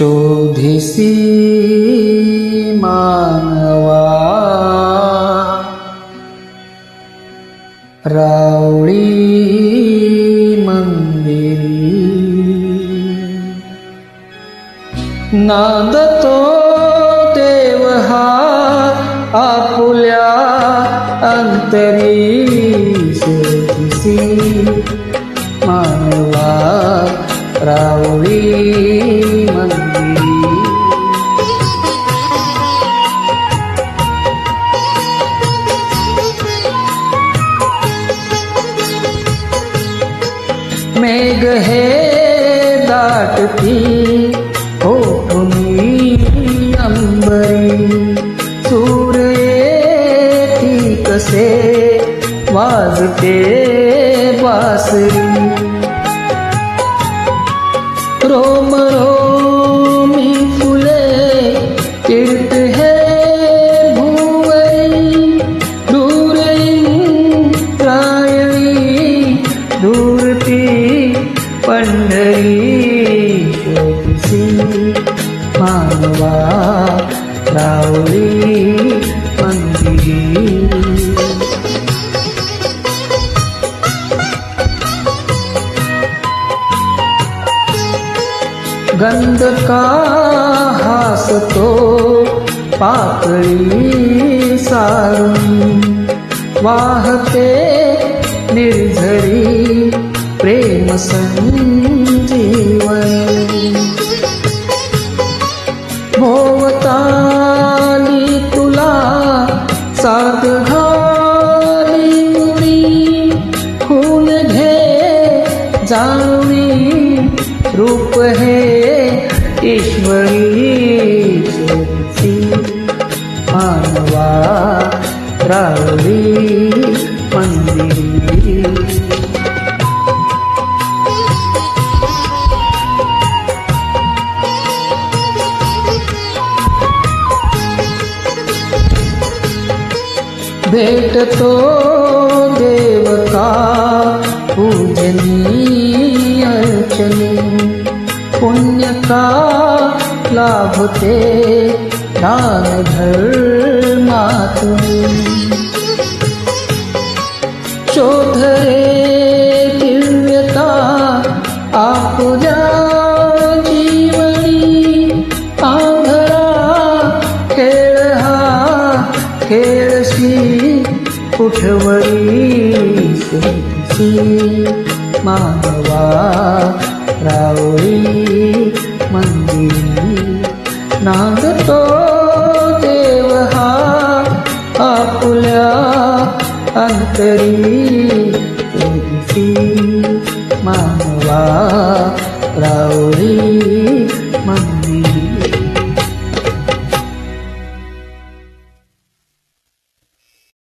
शोधिसी मानवा रावळी मंदिरी नांदतो देव हा आपुल्या अंतरी शोधिसी मानवा रावळी मंदिरी मेघ हे दाटती होठुनी अंबरी सूर येती कसे वाजते बासरी रोम रोमी फुले तीर्थ हे भुवई दूर इंद्रायणी दूरती पंढरी शोधिसी मानवा रावळी मंदिरी गंध का हासतो पाकळी सारून वाहते निर्झरी प्रेम संजीवनी भोवताली तुला साथ घाली मुनी खून घे जाणवी रूप हे ईश्वरी शोधिसी मानवा रावळी मंदिरी भेटतो देव का पूजनी अर्चनी पुण्य का लाभते दान धर्मातुनी शोध रे दिव्यता आपुल्या जीवनी आंधळा खेळ हा खेळशी उठवली शोधिसी मानवा रावळी मंदिरी नांदतो देव हा आपुल्या अंतरी शोधिसी मानवा रावळी मंदिरी